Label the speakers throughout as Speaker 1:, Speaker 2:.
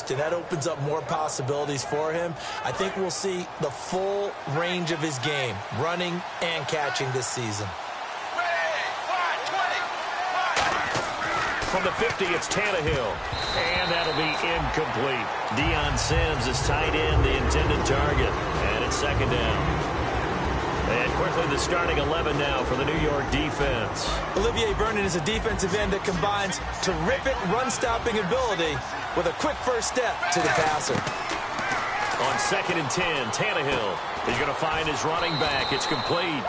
Speaker 1: most, and that opens up more possibilities for him. I think we'll see the full range of his game, running and catching this season.
Speaker 2: From the 50, it's Tannehill. And that'll be incomplete. Deion Sims is tight end, the intended target. And it's second down. And quickly the starting 11 now for the New York defense.
Speaker 1: Olivier Vernon is a defensive end that combines terrific run-stopping ability with a quick first step to the passer.
Speaker 2: On 2nd and 10, Tannehill is going to find his running back. It's complete.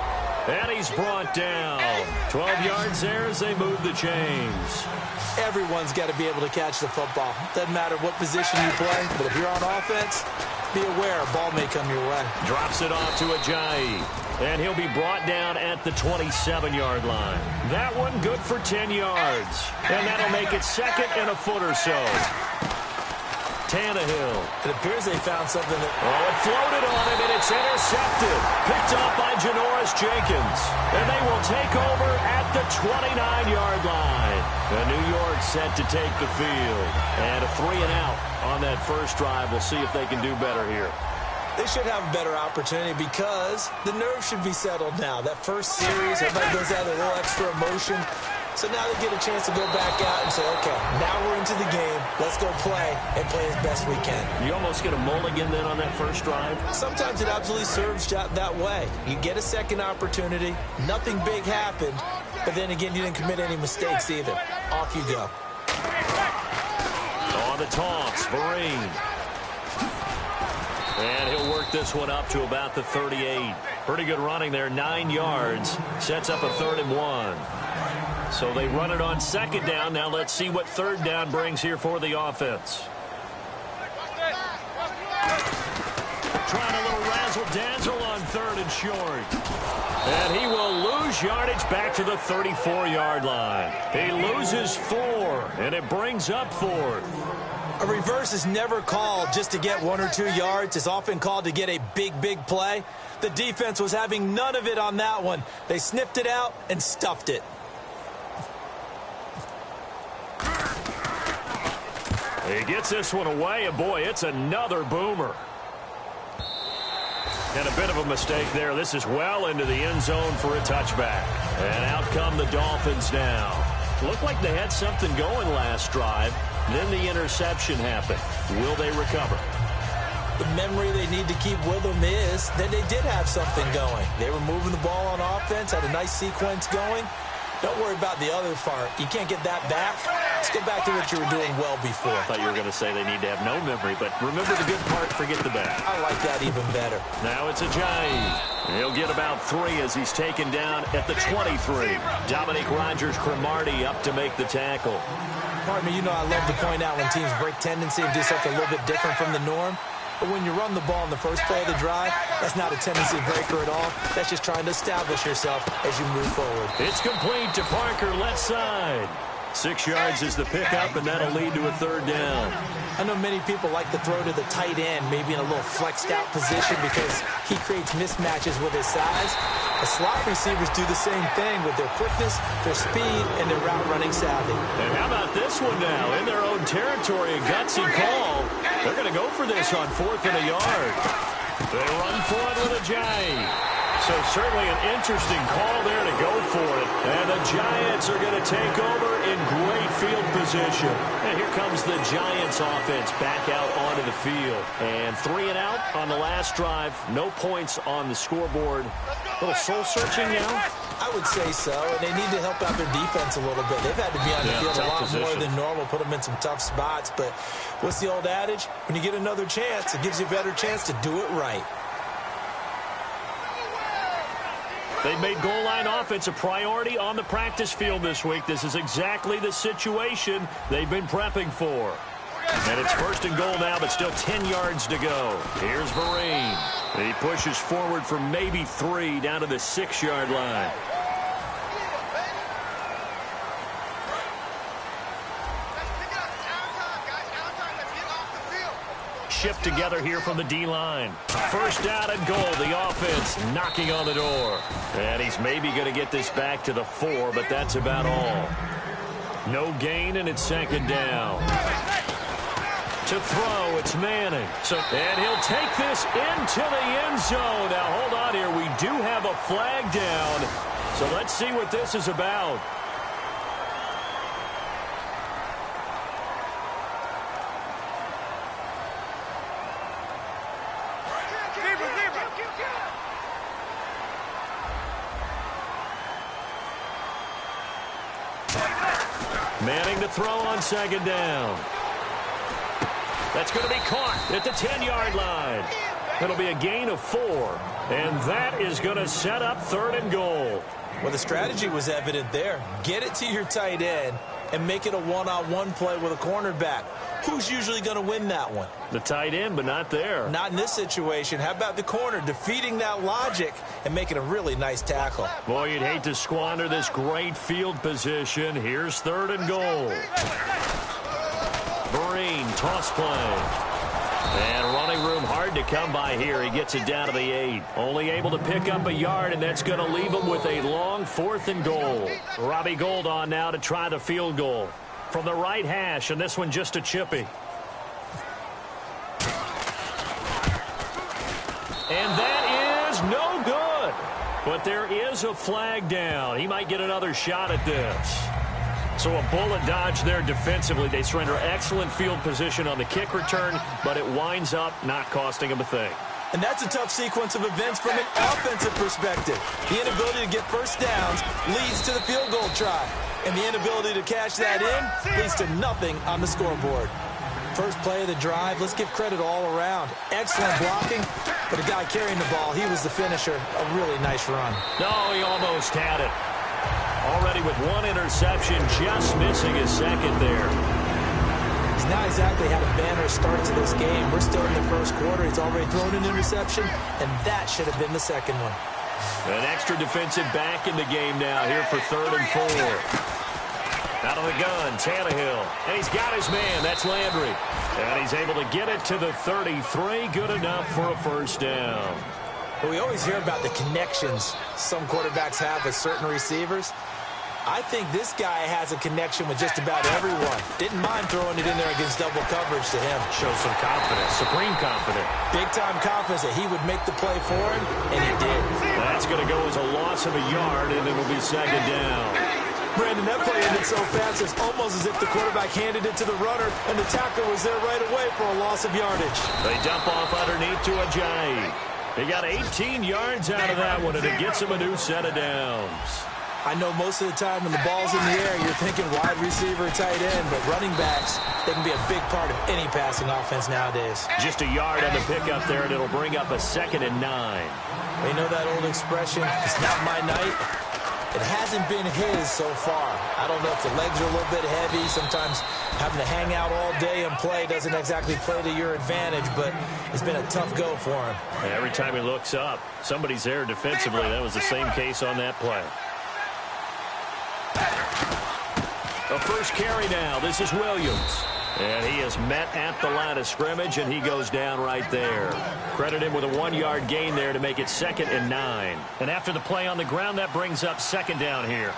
Speaker 2: And he's brought down. 12 yards there as they move the chains.
Speaker 1: Everyone's got to be able to catch the football. Doesn't matter what position you play, but if you're on offense, be aware a ball may come your way.
Speaker 2: Drops it off to Ajayi. And he'll be brought down at the 27-yard line. That one good for 10 yards. And that'll make it second and a foot or so. Tannehill.
Speaker 1: It appears they found something that...
Speaker 2: Oh, it floated on him, and it's intercepted. Picked off by Janoris Jenkins. And they will take over at the 29-yard line. And New York set to take the field. And a 3 and out on that first drive. We'll see if they can do better here.
Speaker 1: They should have a better opportunity because the nerves should be settled now. That first series, everybody goes out with a little extra emotion. So now they get a chance to go back out and say, okay, now we're into the game. Let's go play and play as best we can.
Speaker 2: You almost get a mulligan then on that first drive?
Speaker 1: Sometimes it absolutely serves that way. You get a second opportunity. Nothing big happened. But then again, you didn't commit any mistakes either. Off you go.
Speaker 2: On the toss, Vereen. And he'll work this one up to about the 38. Pretty good running there, 9 yards. Sets up a 3rd and 1. So they run it on 2nd down. Now let's see what 3rd down brings here for the offense. Trying a little razzle-dazzle on 3rd and short. And he will lose yardage back to the 34-yard line. He loses 4, and it brings up 4th.
Speaker 1: A reverse is never called just to get 1 or 2 yards. It's often called to get a big, big play. The defense was having none of it on that one. They sniffed it out and stuffed it.
Speaker 2: He gets this one away, and boy, it's another boomer. And a bit of a mistake there. This is well into the end zone for a touchback. And out come the Dolphins now. Looked like they had something going last drive. Then the interception happened. Will they recover?
Speaker 1: The memory they need to keep with them is that they did have something going. They were moving the ball on offense, had a nice sequence going. Don't worry about the other part. You can't get that back. Let's go back to what you were doing well before.
Speaker 2: I thought you were going to say they need to have no memory, but remember the good part, forget the bad.
Speaker 1: I like that even better.
Speaker 2: Now it's Ajayi. He'll get about 3 as he's taken down at the 23. Dominique Rodgers-Cromartie up to make the tackle.
Speaker 1: Pardon me, you know I love to point out when teams break tendency and do something a little bit different from the norm. But when you run the ball in the first play of the drive, that's not a tendency breaker at all. That's just trying to establish yourself as you move forward.
Speaker 2: It's complete to Parker, left side. 6 yards is the pickup, and that'll lead to a 3rd down.
Speaker 1: I know many people like to throw to the tight end, maybe in a little flexed out position because he creates mismatches with his size. The slot receivers do the same thing with their quickness, their speed, and their route running savvy.
Speaker 2: And how about this one now? In their own territory, a gutsy call. They're going to go for this on 4th and a yard. They run for it with Ajayi. So certainly an interesting call there to go for it. And the Giants are going to take over in great field position. And here comes the Giants offense back out onto the field. And 3 and out on the last drive. No points on the scoreboard. A little soul-searching now?
Speaker 1: I would say so, and they need to help out their defense a little bit. They've had to be on the field a lot more than normal, put them in some tough spots. But what's the old adage? When you get another chance, it gives you a better chance to do it right.
Speaker 2: They've made goal line offense a priority on the practice field this week. This is exactly the situation they've been prepping for. And it's 1st and goal now, but still 10 yards to go. Here's Vereen. He pushes forward for maybe 3 down to the 6-yard line. Shift together here from the D-line. 1st down and goal. The offense knocking on the door. And he's maybe going to get this back to the 4, but that's about all. No gain, and it's 2nd down. To throw, it's Manning. And he'll take this into the end zone. Now, hold on here. We do have a flag down. So let's see what this is about. Manning to throw on second down. That's going to be caught at the 10-yard line. It'll be a gain of 4. And that is going to set up 3rd and goal.
Speaker 1: Well, the strategy was evident there. Get it to your tight end and make it a one-on-one play with a cornerback. Who's usually going to win that one?
Speaker 2: The tight end, but not there.
Speaker 1: Not in this situation. How about the corner defeating that logic and making a really nice tackle?
Speaker 2: Boy, you'd hate to squander this great field position. Here's 3rd and goal. Breen, toss play. And running room hard to come by here. He gets it down to the 8. Only able to pick up a yard, and that's going to leave him with a long 4th and goal. Robbie Gould on now to try the field goal. From the right hash, and this one just a chippy. And that is no good. But there is a flag down. He might get another shot at this. So a bullet dodge there defensively. They surrender excellent field position on the kick return, but it winds up not costing them a thing.
Speaker 1: And that's a tough sequence of events from an offensive perspective. The inability to get first downs leads to the field goal try. And the inability to cash that in leads to nothing on the scoreboard. First play of the drive, let's give credit all around. Excellent blocking, but a guy carrying the ball, he was the finisher. A really nice run.
Speaker 2: No, he almost had it. Already with 1 interception, just missing his 2nd there.
Speaker 1: He's not exactly had a banner start to this game. We're still in the first quarter. He's already thrown an interception, and that should have been the 2nd one.
Speaker 2: An extra defensive back in the game now here for 3rd and 4. Out of the gun, Tannehill. And he's got his man. That's Landry. And he's able to get it to the 33. Good enough for a first down.
Speaker 1: But we always hear about the connections some quarterbacks have with certain receivers. I think this guy has a connection with just about everyone. Didn't mind throwing it in there against double coverage to him.
Speaker 2: Shows some confidence, supreme confidence.
Speaker 1: Big-time confidence that he would make the play for him, and he did.
Speaker 2: That's going to go as a loss of a yard, and it'll be 2nd down.
Speaker 1: Brandon, that play ended so fast, it's almost as if the quarterback handed it to the runner, and the tackler was there right away for a loss of yardage.
Speaker 2: They dump off underneath to Ajayi. He got 18 yards out of that one, and it gets him a new set of downs.
Speaker 1: I know most of the time when the ball's in the air, you're thinking wide receiver, tight end, but running backs, they can be a big part of any passing offense nowadays.
Speaker 2: Just a yard on the pickup there, and it'll bring up a 2nd and 9.
Speaker 1: You know that old expression, it's not my night? It hasn't been his so far. I don't know if the legs are a little bit heavy. Sometimes having to hang out all day and play doesn't exactly play to your advantage, but it's been a tough go for him.
Speaker 2: And every time he looks up, somebody's there defensively. That was the same case on that play. The first carry now. This is Williams. And he is met at the line of scrimmage, and he goes down right there. Credit him with a 1-yard gain there to make it 2nd and 9. And after the play on the ground, that brings up 2nd down here.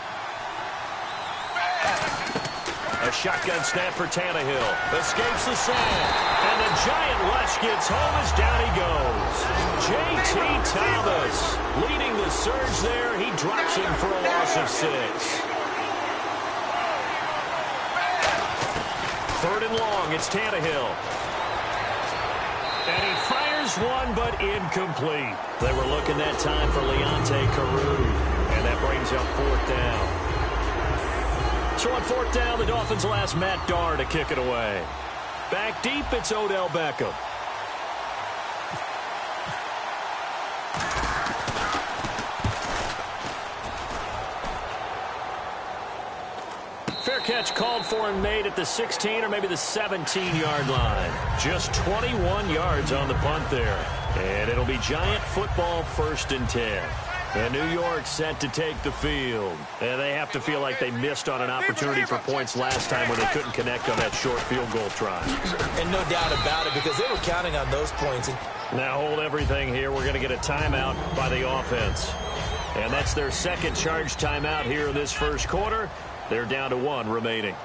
Speaker 2: A shotgun snap for Tannehill. Escapes the sack. And the giant rush gets home as down he goes. J.T. Thomas leading the surge there. He drops him for a loss of 6. 3rd and long, it's Tannehill. And he fires one, but incomplete. They were looking that time for Leonte Carew. And that brings up 4th down. So on 4th down, the Dolphins will ask Matt Darr to kick it away. Back deep, it's Odell Beckham. Fair catch called for and made at the 16 or maybe the 17-yard line. Just 21 yards on the punt there. And it'll be Giant football 1st and 10. And New York set to take the field. And they have to feel like they missed on an opportunity for points last time when they couldn't connect on that short field goal try.
Speaker 1: And no doubt about it, because they were counting on those points.
Speaker 2: Now hold everything here. We're going to get a timeout by the offense. And that's their 2nd charge timeout here in this first quarter. They're down to 1 remaining.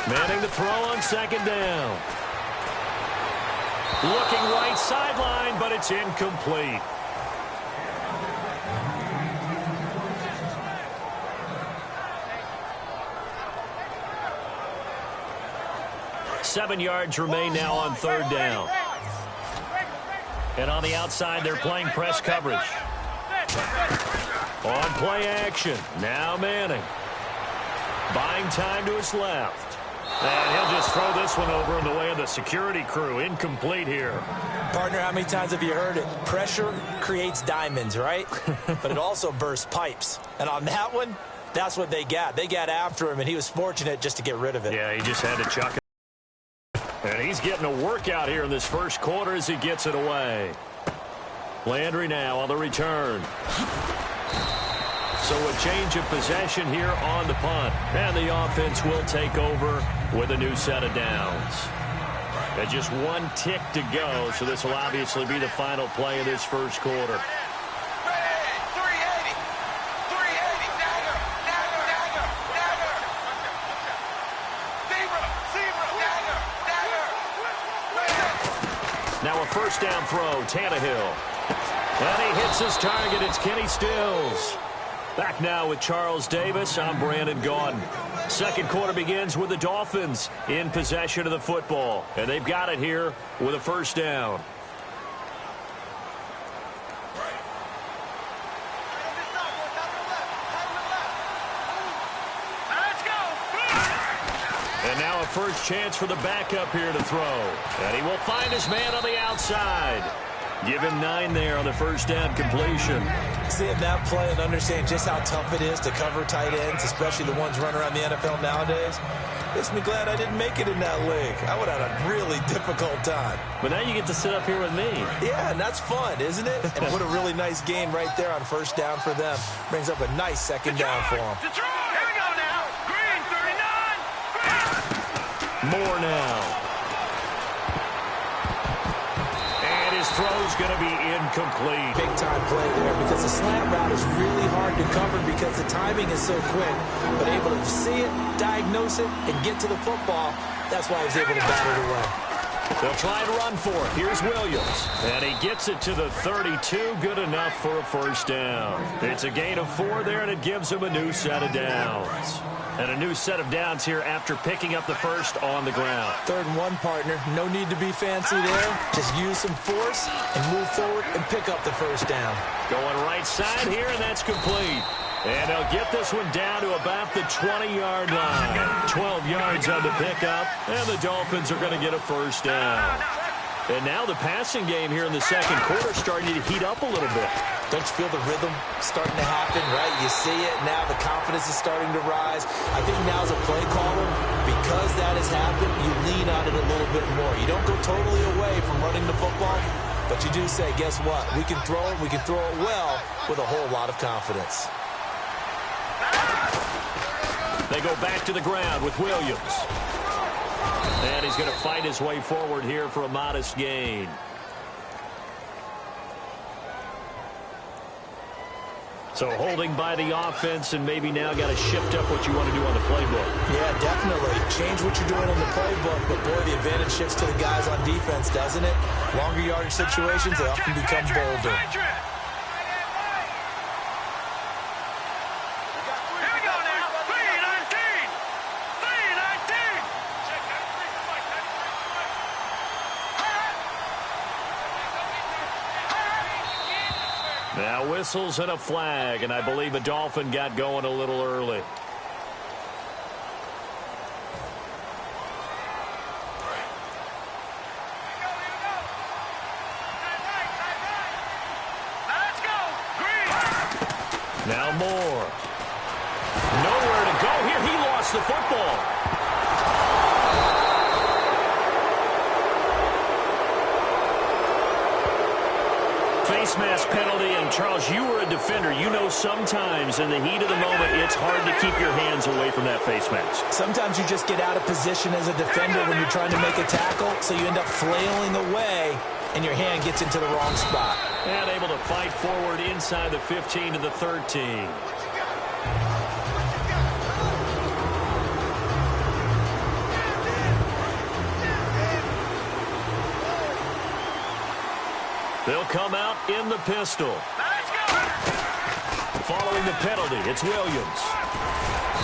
Speaker 2: Manning to throw on second down. Looking right sideline, but it's incomplete. Seven yards remain now on third down. And on the outside, they're playing press coverage. On play action, now Manning. Buying time to his left. And he'll just throw this one over in the way of the security crew. Incomplete here.
Speaker 1: Partner, how many times have you heard it? Pressure creates diamonds, right? But it also bursts pipes. And on that one, that's what they got. They got after him, and he was fortunate just to get rid of it.
Speaker 2: Yeah, he just had to chuck it. And he's getting a workout here in this first quarter as he gets it away. Landry now on the return. So a change of possession here on the punt. And the offense will take over with a new set of downs. And just one tick to go, so this will obviously be the final play of this first quarter. Now a first down throw, Tannehill. And he hits his target. It's Kenny Stills. Back now with Charles Davis. I'm Brandon Gaudin. Second quarter begins with the Dolphins in possession of the football. And they've got it here with a first down. And now a first chance for the backup here to throw. And he will find his man on the outside. Give him 9 there on the first down completion.
Speaker 1: Seeing that play and understand just how tough it is to cover tight ends, especially the ones running around the NFL nowadays, makes me glad I didn't make it in that league. I would have had a really difficult time.
Speaker 2: But now you get to sit up here with me.
Speaker 1: Yeah, and that's fun, isn't it? And what a really nice game right there on first down for them. Brings up a nice second down for them.
Speaker 3: Detroit! Here we go now. Green 39.
Speaker 2: More now. Throw's going to be incomplete.
Speaker 1: Big time play there because the slant route is really hard to cover because the timing is so quick. But able to see it, diagnose it, and get to the football, that's why he was able to bat it away.
Speaker 2: They'll try and run for it. Here's Williams. And he gets it to the 32. Good enough for a first down. It's a gain of 4 there, and it gives him a new set of downs. And a new set of downs here after picking up the first on the ground.
Speaker 1: 3rd and 1, partner. No need to be fancy there. Just use some force and move forward and pick up the first down.
Speaker 2: Going right side here, and that's complete. And they'll get this one down to about the 20-yard line. 12 yards on the pickup, and the Dolphins are going to get a first down. And now the passing game here in the second quarter starting to heat up a little bit.
Speaker 1: Don't you feel the rhythm starting to happen, right? You see it now. The confidence is starting to rise. I think now as a play caller, because that has happened, you lean on it a little bit more. You don't go totally away from running the football, but you do say, guess what? We can throw it. We can throw it well with a whole lot of confidence.
Speaker 2: They go back to the ground with Williams. And he's going to fight his way forward here for a modest gain. So holding by the offense and maybe now got to shift up what you want to do on the playbook.
Speaker 1: Yeah, definitely. Change what you're doing on the playbook, but boy, the advantage shifts to the guys on defense, doesn't it? Longer yardage situations, they often become bolder.
Speaker 2: Now whistles and a flag, and I believe a Dolphin got going a little early. Now Moore. Nowhere to go here. He lost the football. Face mask penalty, and Charles, you were a defender. You know sometimes in the heat of the moment, it's hard to keep your hands away from that face mask.
Speaker 1: Sometimes you just get out of position as a defender when you're trying to make a tackle, so you end up flailing away, and your hand gets into the wrong spot.
Speaker 2: And able to fight forward inside the 15 to the 13. They'll come out in the pistol.
Speaker 3: Let's go.
Speaker 2: Following the penalty, it's Williams.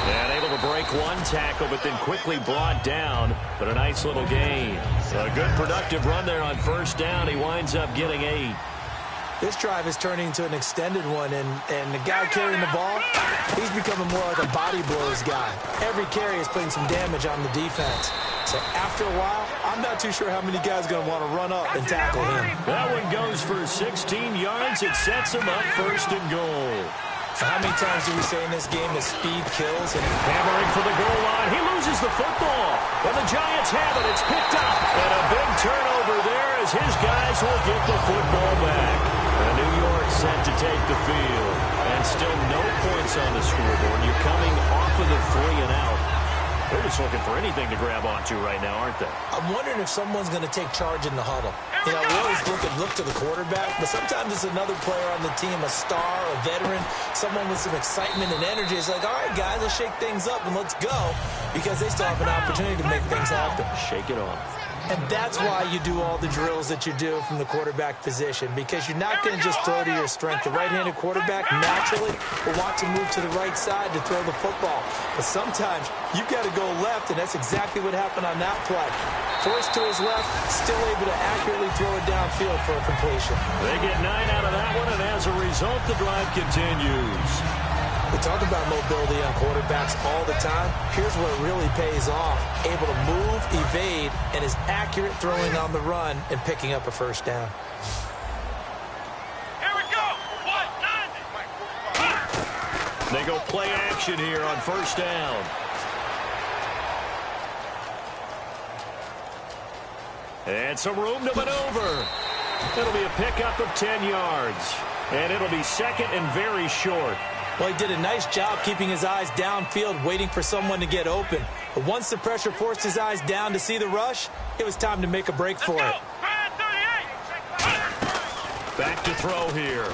Speaker 2: And able to break one tackle, but then quickly brought down. But a nice little gain. A good productive run there on first down. He winds up getting 8.
Speaker 1: This drive is turning into an extended one, and the guy carrying the ball, he's becoming more like a body blows guy. Every carry is putting some damage on the defense. So after a while, I'm not too sure how many guys are going to want to run up and tackle him.
Speaker 2: That one goes for 16 yards. It sets him up first and goal.
Speaker 1: So how many times do we say in this game that speed kills? And
Speaker 2: hammering for the goal line. He loses the football. And the Giants have it. It's picked up. And a big turnover there as his guys will get the football back. And New York set to take the field. And still no points on the scoreboard. You're coming off of the 3 and out. They're just looking for anything to grab onto right now, aren't they?
Speaker 1: I'm wondering if someone's going to take charge in the huddle. You know, we always look to the quarterback, but sometimes it's another player on the team, a star, a veteran, someone with some excitement and energy. It's like, all right, guys, let's shake things up and let's go, because they still have an opportunity to make things happen.
Speaker 2: Shake it off.
Speaker 1: And that's why you do all the drills that you do from the quarterback position, because you're not going to just throw to your strength. The right-handed quarterback naturally will want to move to the right side to throw the football. But sometimes you've got to go left, and that's exactly what happened on that play. Forced to his left, still able to accurately throw it downfield for a completion.
Speaker 2: They get 9 out of that one, and as a result, the drive continues.
Speaker 1: We talk about mobility on quarterbacks all the time. Here's where it really pays off. Able to move, evade, and is accurate throwing on the run and picking up a first down.
Speaker 3: Here we go. 1-9.
Speaker 2: They go play action here on first down. And some room to maneuver. It'll be a pickup of 10 yards. And it'll be second and very short.
Speaker 1: Well, he did a nice job keeping his eyes downfield, waiting for someone to get open. But once the pressure forced his eyes down to see the rush, it was time to make a break for it.
Speaker 2: Back to throw here.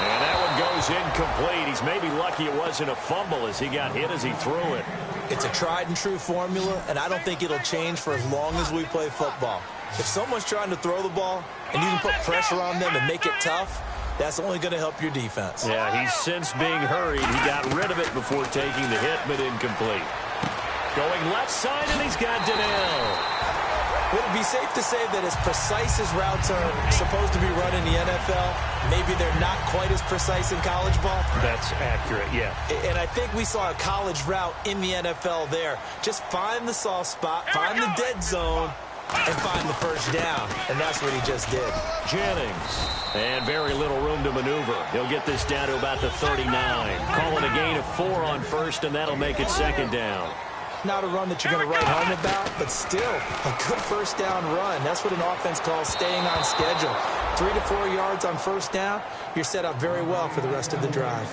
Speaker 2: And that one goes incomplete. He's maybe lucky it wasn't a fumble as he got hit as he threw it.
Speaker 1: It's a tried and true formula, and I don't think it'll change for as long as we play football. If someone's trying to throw the ball and you can put pressure on them and make it tough, that's only going to help your defense.
Speaker 2: Yeah, he's since being hurried. He got rid of it before taking the hit, but incomplete. Going left side, and he's got Donnell.
Speaker 1: Would it be safe to say that as precise as routes are supposed to be run in the NFL, maybe they're not quite as precise in college ball?
Speaker 2: That's accurate, yeah.
Speaker 1: And I think we saw a college route in the NFL there. Just find the soft spot, find the dead zone, and find the first down. And that's what he just did.
Speaker 2: Jennings. And very little room to maneuver. He'll get this down to about the 39. Calling a gain of 4 on first, and that'll make it second down.
Speaker 1: Not a run that you're going to write home about, but still a good first down run. That's what an offense calls staying on schedule. 3 to 4 yards on first down, you're set up very well for the rest of the drive.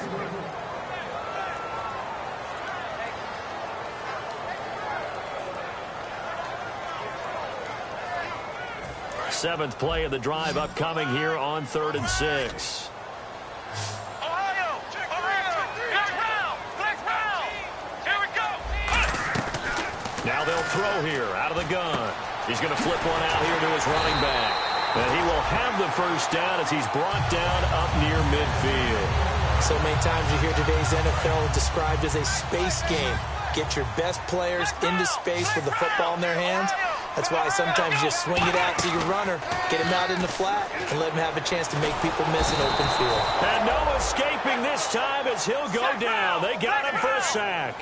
Speaker 2: Seventh play of the drive upcoming here on 3rd and 6.
Speaker 3: Ohio. Flex round. Here we go.
Speaker 2: Now they'll throw here out of the gun. He's going to flip one out here to his running back. And he will have the first down as he's brought down up near midfield.
Speaker 1: So many times you hear today's NFL described as a space game. Get your best players into space with the football in their hands. That's why sometimes you just swing it out to your runner, get him out in the flat, and let him have a chance to make people miss an open field.
Speaker 2: And no escaping this time as he'll go down. They got him for a sack.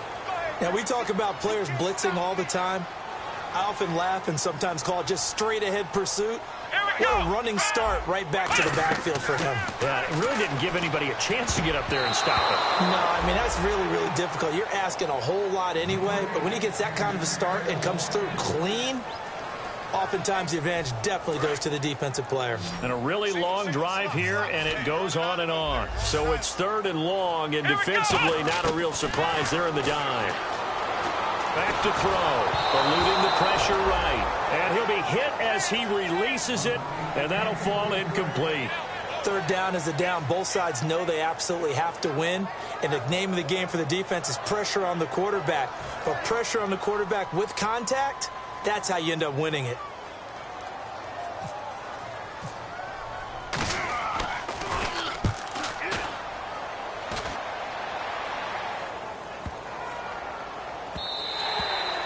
Speaker 1: Now, we talk about players blitzing all the time. I often laugh and sometimes call it just straight-ahead pursuit. What a running start right back to the backfield for him.
Speaker 2: Yeah, it really didn't give anybody a chance to get up there and stop it.
Speaker 1: No, I mean, that's really, really difficult. You're asking a whole lot anyway, but when he gets that kind of a start and comes through clean, oftentimes the advantage definitely goes to the defensive player.
Speaker 2: And a really long drive here, and it goes on and on. So it's 3rd and long, and defensively not a real surprise. They're in the dime. Back to throw, eluding the pressure right. And he'll be hit as he releases it, and that'll fall incomplete.
Speaker 1: 3rd down is a down. Both sides know they absolutely have to win. And the name of the game for the defense is pressure on the quarterback. But pressure on the quarterback with contact, that's how you end up winning it.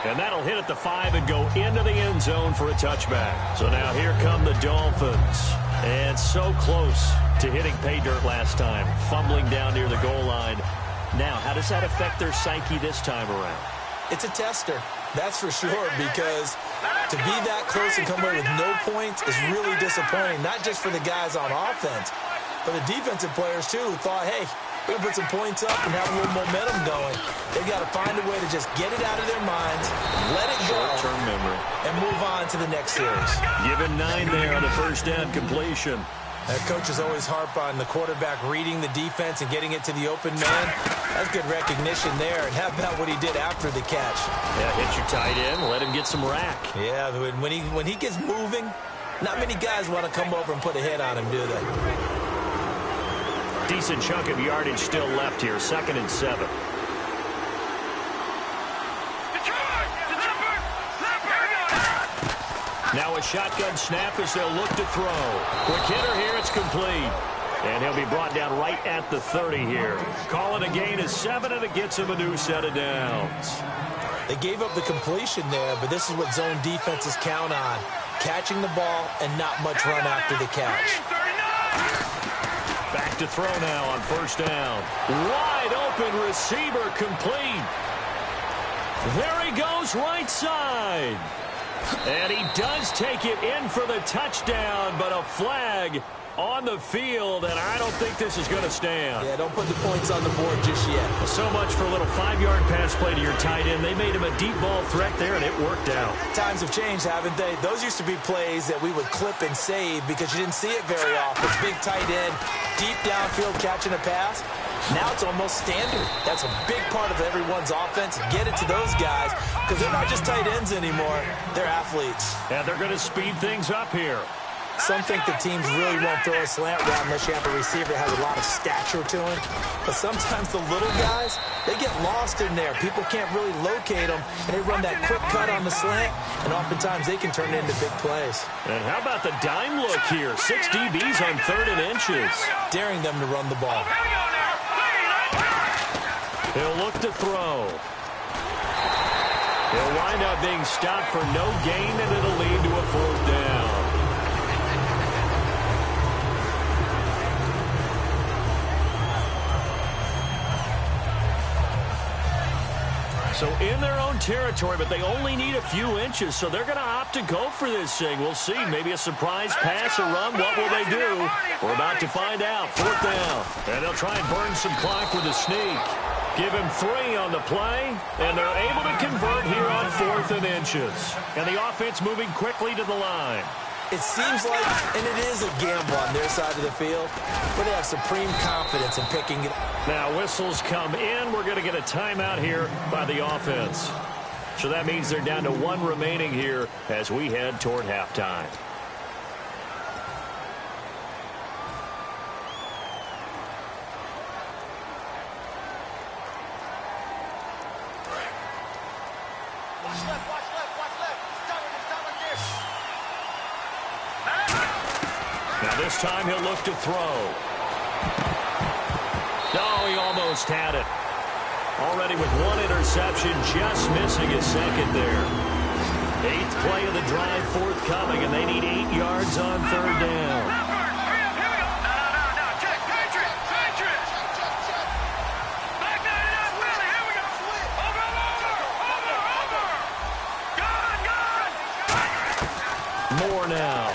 Speaker 2: And that'll hit at the 5 and go into the end zone for a touchback. So now here come the Dolphins. And so close to hitting pay dirt last time, fumbling down near the goal line. Now, how does that affect their psyche this time around?
Speaker 1: It's a tester, that's for sure, because to be that close and come away with no points is really disappointing, not just for the guys on offense, but the defensive players, too, who thought, hey, we're going to put some points up and have a little momentum going. They've got to find a way to just get it out of their minds, let it go,
Speaker 2: short-term memory,
Speaker 1: and move on to the next series.
Speaker 2: Give him 9 there on the first down completion.
Speaker 1: Coaches always harp on the quarterback reading the defense and getting it to the open man. That's good recognition there. And how about what he did after the catch?
Speaker 2: Yeah, hit your tight end, let him get some rack.
Speaker 1: Yeah, when he gets moving, not many guys want to come over and put a hit on him, do they?
Speaker 2: Decent chunk of yardage still left here, 2nd and 7. Now a shotgun snap as they'll look to throw. Quick hitter here, it's complete. And he'll be brought down right at the 30 here. Call it a gain of 7, and it gets him a new set of downs.
Speaker 1: They gave up the completion there, but this is what zone defenses count on. Catching the ball and not much run after the catch.
Speaker 2: Back to throw now on first down. Wide open receiver complete. There he goes right side. And he does take it in for the touchdown, but a flag on the field, and I don't think this is going to stand.
Speaker 1: Yeah, don't put the points on the board just yet.
Speaker 2: So much for a little 5-yard pass play to your tight end. They made him a deep ball threat there, and it worked out.
Speaker 1: Times have changed, haven't they? Those used to be plays that we would clip and save because you didn't see it very often. Big tight end, deep downfield catching a pass. Now it's almost standard. That's a big part of everyone's offense. Get it to those guys because they're not just tight ends anymore. They're athletes.
Speaker 2: And they're going to speed things up here.
Speaker 1: Some think the teams really won't throw a slant route unless you have a receiver that has a lot of stature to him. But sometimes the little guys, they get lost in there. People can't really locate them, and they run that quick cut on the slant, and oftentimes they can turn it into big plays.
Speaker 2: And how about the dime look here? 6 DBs on 3rd and inches.
Speaker 1: Daring them to run the ball.
Speaker 2: He'll look to throw. He'll wind up being stopped for no gain, and it'll lead to a 4th down. So in their own territory, but they only need a few inches, so they're going to opt to go for this thing. We'll see. Maybe a surprise pass or run. What will they do? We're about to find out. 4th down. And they'll try and burn some clock with a sneak. Give him 3 on the play, and they're able to convert here on 4th and inches. And the offense moving quickly to the line.
Speaker 1: It seems like, and it is a gamble on their side of the field, but they have supreme confidence in picking it.
Speaker 2: Now whistles come in. We're going to get a timeout here by the offense. So that means they're down to 1 remaining here as we head toward halftime. Now this time he'll look to throw. No, he almost had it. Already with 1 interception, just missing his 2nd there. 8th play of the drive forthcoming, and they need 8 yards on 3rd down. More now.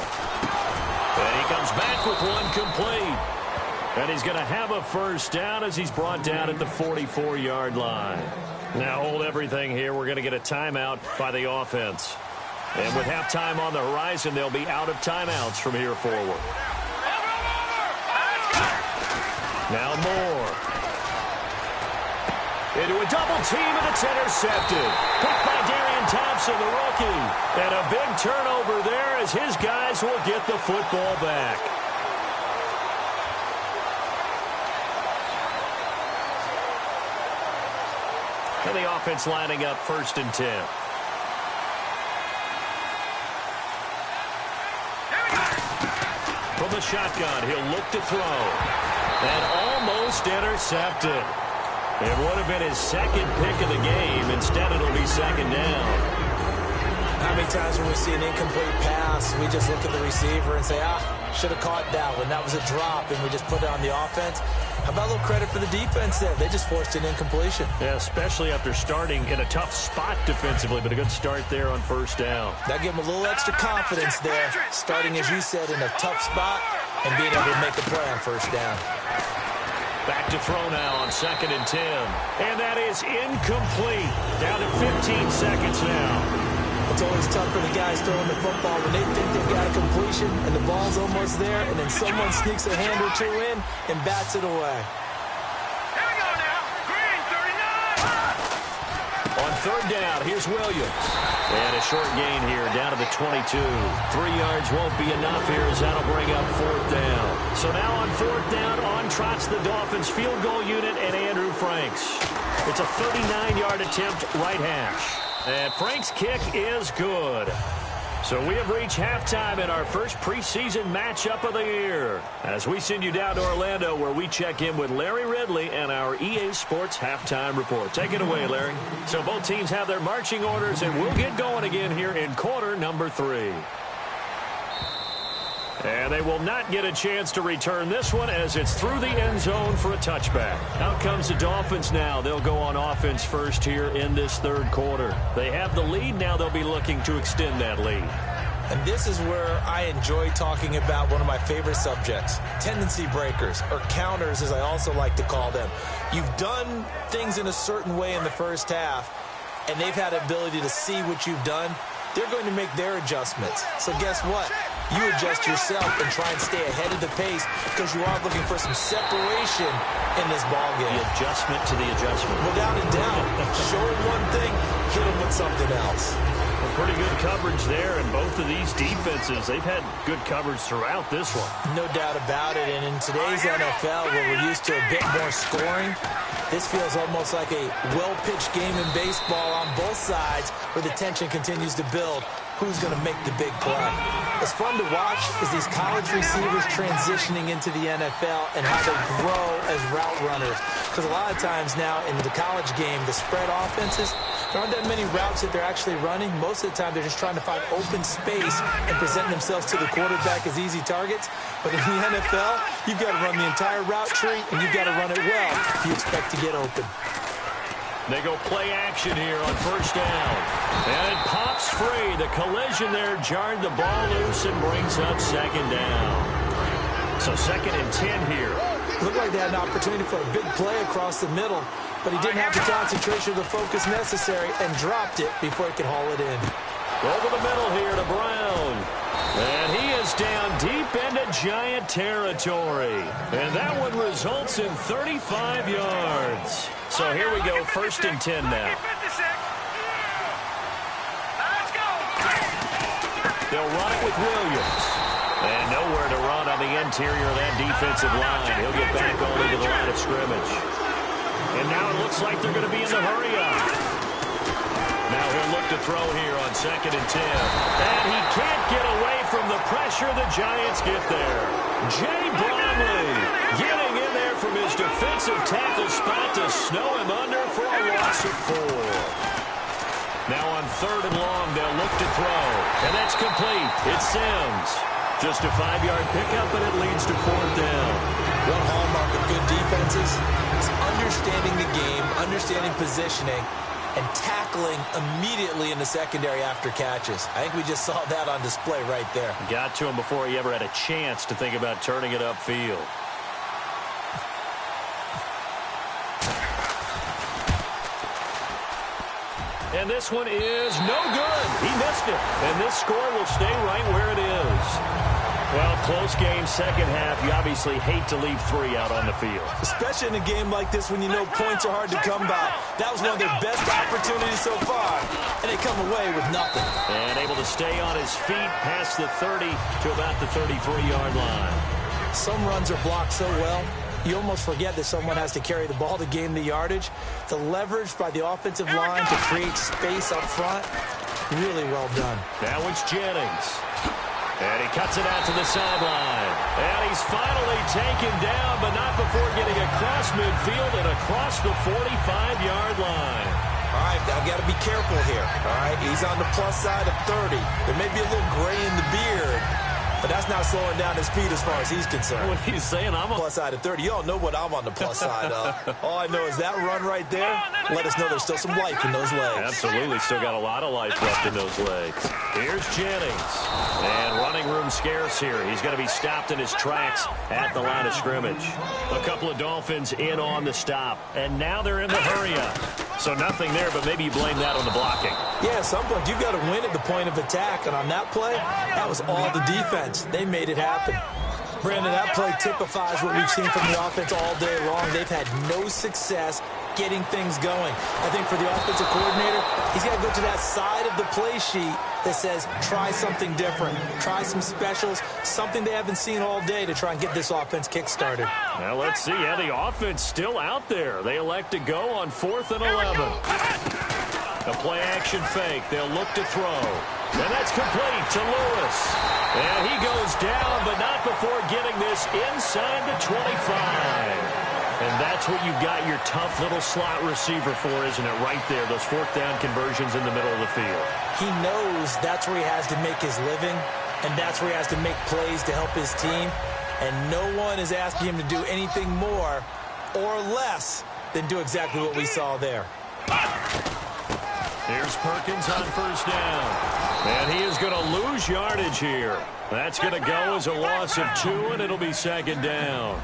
Speaker 2: And he comes back with 1 complete. And he's going to have a 1st down as he's brought down at the 44-yard line. Now hold everything here. We're going to get a timeout by the offense. And with halftime on the horizon, they'll be out of timeouts from here forward. Now Moore. Into a double team, and it's intercepted. Picked by Darian Thompson, the rookie. And a big turnover there as his guys will get the football back. And the offense lining up 1st and 10. From the shotgun, he'll look to throw. And almost intercepted. It would have been his second pick of the game. Instead, it'll be second down.
Speaker 1: How many times when we see an incomplete pass, we just look at the receiver and say, should have caught that one. That was a drop, and we just put it on the offense. How about a little credit for the defense there? They just forced an incompletion.
Speaker 2: Yeah, especially after starting in a tough spot defensively, but a good start there on first down.
Speaker 1: That gave them a little extra confidence there, starting, as you said, in a tough spot and being able to make a play on first down.
Speaker 2: Back to throw now on 2nd and 10. And that is incomplete. Down to 15 seconds now.
Speaker 1: It's always tough for the guys throwing the football when they think they've got a completion and the ball's almost there, and then someone sneaks a hand or two in and bats it away.
Speaker 3: Here we go now. Green, 39.
Speaker 2: On 3rd down, here's Williams. And a short gain here, down to the 22. 3 yards won't be enough here as that'll bring up 4th down. So now on 4th down, on trots the Dolphins field goal unit and Andrew Franks. It's a 39-yard attempt, right hash. And Frank's kick is good. So we have reached halftime in our first preseason matchup of the year, as we send you down to Orlando, where we check in with Larry Ridley and our EA Sports Halftime Report. Take it away, Larry. So both teams have their marching orders, and we'll get going again here in quarter number 3. And they will not get a chance to return this one as it's through the end zone for a touchback. Out comes the Dolphins now. They'll go on offense first here in this 3rd quarter. They have the lead. Now they'll be looking to extend that lead.
Speaker 1: And this is where I enjoy talking about one of my favorite subjects, tendency breakers, or counters as I also like to call them. You've done things in a certain way in the first half, and they've had the ability to see what you've done. They're going to make their adjustments. So guess what? You adjust yourself and try and stay ahead of the pace because you are looking for some separation in this ball game.
Speaker 2: The adjustment to the adjustment.
Speaker 1: Without a doubt. Show them one thing, hit them with something else.
Speaker 2: Well, pretty good coverage there, and both of these defenses, they've had good coverage throughout this one.
Speaker 1: No doubt about it, and in today's NFL, where we're used to a bit more scoring, this feels almost like a well-pitched game in baseball on both sides where the tension continues to build. Who's going to make the big play? What's fun to watch is these college receivers transitioning into the NFL and how they grow as route runners. Because a lot of times now in the college game, the spread offenses, there aren't that many routes that they're actually running. Most of the time, they're just trying to find open space and present themselves to the quarterback as easy targets. But in the NFL, you've got to run the entire route tree, and you've got to run it well if you expect to get open.
Speaker 2: They go play action here on first down. And it pops free. The collision there jarred the ball loose and brings up 2nd down. So 2nd and 10 here.
Speaker 1: Looked like they had an opportunity for a big play across the middle, but he didn't have the concentration or the focus necessary and dropped it before he could haul it in.
Speaker 2: Over the middle here to Brown. And he is down deep into Giant territory. And that one results in 35 yards. So here we go, 1st and 10 now. They'll run it with Williams. And nowhere to run on the interior of that defensive line. He'll get back onto the line of scrimmage. And now it looks like they're going to be in the hurry-up. Now he'll look to throw here on 2nd and 10. And he can't get away from the pressure. The Giants get there. Jay Bromley getting in there from his defensive tackle spot to snow him under for a loss of 4. Now on 3rd and long, they'll look to throw. And that's complete. It's Sims. Just a 5-yard pickup, and it leads to 4th down.
Speaker 1: One hallmark of good defenses is understanding the game, understanding positioning, and tackling immediately in the secondary after catches. I think we just saw that on display right there.
Speaker 2: Got to him before he ever had a chance to think about turning it upfield. And this one is no good. He missed it. And this score will stay right where it is. Well, close game, second half. You obviously hate to leave 3 out on the field.
Speaker 1: Especially in a game like this when you know points are hard to come by. That was one of their best opportunities so far, and they come away with nothing.
Speaker 2: And able to stay on his feet past the 30 to about the 33-yard line.
Speaker 1: Some runs are blocked so well, you almost forget that someone has to carry the ball to gain the yardage. The leverage by the offensive line to create space up front, really well done.
Speaker 2: Now it's Jennings. And he cuts it out to the sideline. And he's finally taken down, but not before getting across midfield and across the 45-yard line.
Speaker 1: All right, now got to be careful here. All right, he's on the plus side of 30. There may be a little gray in the beard, but that's not slowing down his speed as far as he's concerned.
Speaker 2: What are you saying? I'm on
Speaker 1: plus side of 30. Y'all know what I'm on the plus side of. All I know is that run right there, let us know there's still some life in those legs.
Speaker 2: Absolutely, still got a lot of life left in those legs. Here's Jennings. And running room scarce here. He's going to be stopped in his tracks at the line of scrimmage. A couple of Dolphins in on the stop. And now they're in the hurry-up. So nothing there, but maybe you blame that on the blocking.
Speaker 1: Yeah, at some point, you've got to win at the point of attack. And on that play, that was all the defense. They made it happen. Brandon, that play typifies what we've seen from the offense all day long. They've had no success getting things going. I think for the offensive coordinator, he's got to go to that side of the play sheet that says, try something different. Try some specials, something they haven't seen all day to try and get this offense kick-started.
Speaker 2: Well, let's see. Yeah, the offense still out there. They elect to go on 4th and 11. A play-action fake. They'll look to throw. And that's complete to Lewis. And he goes down, but not before getting this inside the 25. And that's what you've got your tough little slot receiver for, isn't it? Right there, those 4th down conversions in the middle of the field.
Speaker 1: He knows that's where he has to make his living, and that's where he has to make plays to help his team. And no one is asking him to do anything more or less than do exactly what we saw there.
Speaker 2: Here's Perkins on 1st down. And he is going to lose yardage here. That's going to go as a loss of 2, and it'll be 2nd down.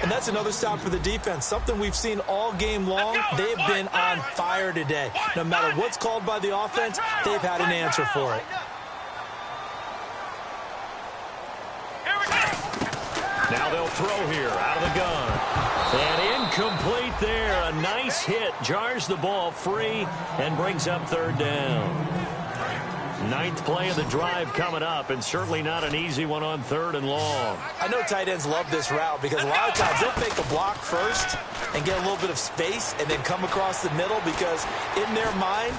Speaker 1: And that's another stop for the defense, something we've seen all game long. They've been on fire today. No matter what's called by the offense, they've had an answer for it.
Speaker 2: Now they'll throw here out of the gun. And incomplete there. A nice hit. Jars the ball free and brings up 3rd down. 9th play of the drive coming up, and certainly not an easy one on 3rd and long.
Speaker 1: I know tight ends love this route because a lot of times they'll fake a block first and get a little bit of space and then come across the middle because in their mind,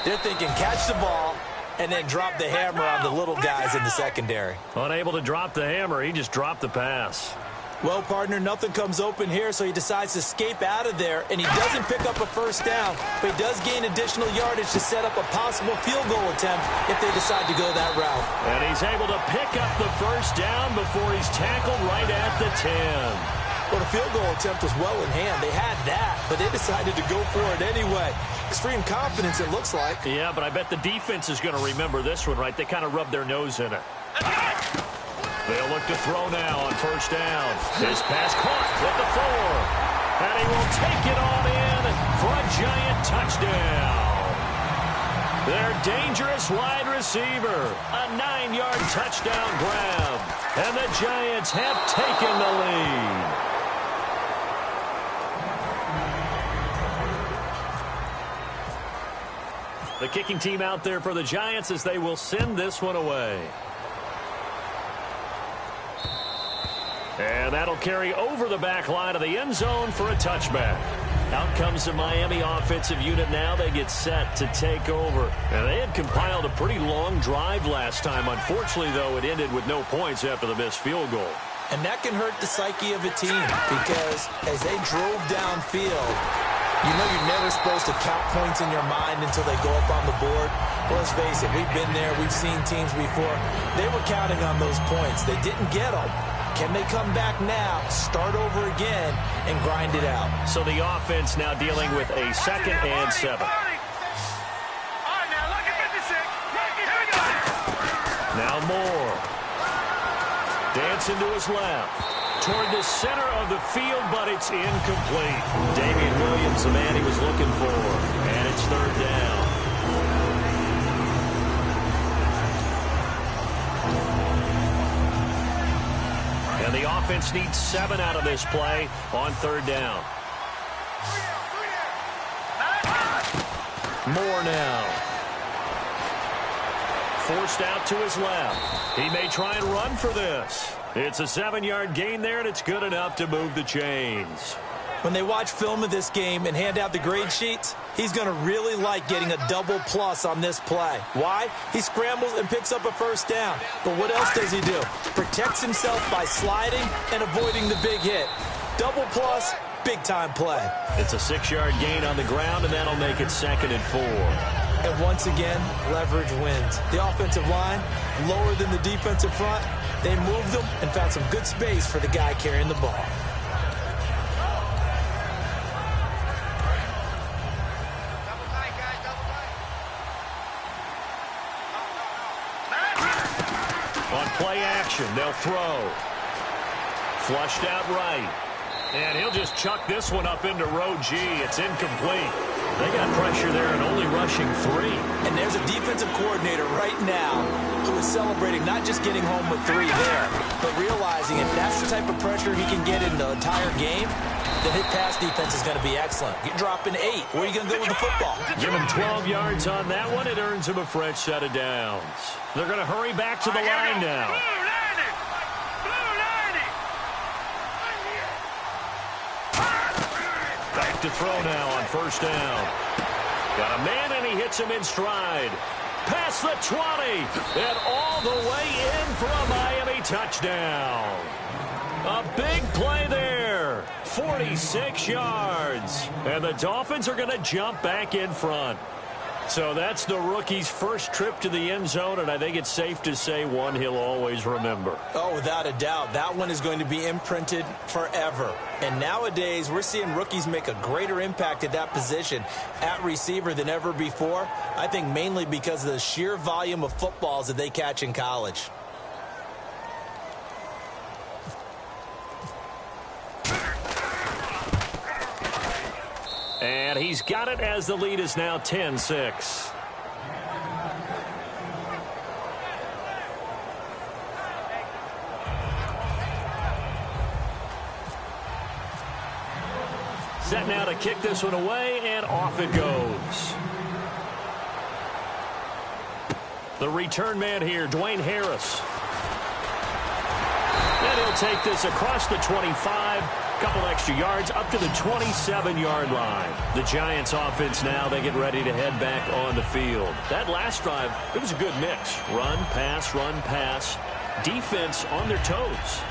Speaker 1: they're thinking catch the ball and then drop the hammer on the little guys in the secondary.
Speaker 2: Unable to drop the hammer, he just dropped the pass.
Speaker 1: Well, partner, nothing comes open here, so he decides to escape out of there, and he doesn't pick up a 1st down, but he does gain additional yardage to set up a possible field goal attempt if they decide to go that route.
Speaker 2: And he's able to pick up the 1st down before he's tackled right at the 10.
Speaker 1: Well, the field goal attempt was well in hand. They had that, but they decided to go for it anyway. Extreme confidence, it looks like.
Speaker 2: Yeah, but I bet the defense is going to remember this one, right? They kind of rubbed their nose in it. They'll look to throw now on 1st down. His pass caught at the 4. And he will take it on in for a giant touchdown. Their dangerous wide receiver. A 9-yard touchdown grab. And the Giants have taken the lead. The kicking team out there for the Giants as they will send this one away. And that'll carry over the back line of the end zone for a touchback. Out comes the Miami offensive unit now. They get set to take over. And they had compiled a pretty long drive last time. Unfortunately, though, it ended with no points after the missed field goal.
Speaker 1: And that can hurt the psyche of a team because as they drove downfield, you know you're never supposed to count points in your mind until they go up on the board. Well, let's face it, we've been there. We've seen teams before. They were counting on those points. They didn't get them. Can they come back now, start over again, and grind it out?
Speaker 2: So the offense now dealing with a 2nd and 7. Now Moore. Dancing to his left. Toward the center of the field, but it's incomplete. Damian Williams, the man he was looking for. And it's 3rd down. And the offense needs 7 out of this play on 3rd down. Moore now. Forced out to his left. He may try and run for this. It's a 7-yard gain there, and it's good enough to move the chains.
Speaker 1: When they watch film of this game and hand out the grade sheets, he's going to really like getting a double plus on this play. Why? He scrambles and picks up a first down. But what else does he do? Protects himself by sliding and avoiding the big hit. Double plus, big-time play.
Speaker 2: It's a 6-yard gain on the ground, and that'll make it 2nd and 4.
Speaker 1: And once again, leverage wins. The offensive line, lower than the defensive front. They moved them and found some good space for the guy carrying the ball.
Speaker 2: On play action, they'll throw. Flushed out right. And he'll just chuck this one up into row G. It's incomplete. They got pressure there and only rushing 3.
Speaker 1: And there's a defensive coordinator right now who is celebrating not just getting home with 3 there, but realizing if that's the type of pressure he can get in the entire game, the hit pass defense is going to be excellent. You're dropping 8. Where are you going to go with the football?
Speaker 2: Give him 12 yards on that one. It earns him a fresh set of downs. They're going to hurry back to the line now. Back to throw now on first down. Got a man, and he hits him in stride. Past the 20, and all the way in for a Miami touchdown. A big play there. 46 yards. And the Dolphins are going to jump back in front. So that's the rookie's first trip to the end zone, and I think it's safe to say one he'll always remember.
Speaker 1: Oh, without a doubt. That one is going to be imprinted forever. And nowadays, we're seeing rookies make a greater impact at that position at receiver than ever before. I think mainly because of the sheer volume of footballs that they catch in college.
Speaker 2: And he's got it as the lead is now 10-6. Set now to kick this one away, and off it goes. The return man here, Dwayne Harris. And he'll take this across the 25. Couple extra yards up to the 27-yard line. The Giants offense now, they get ready to head back on the field. That last drive, it was a good mix. Run, pass, defense on their toes.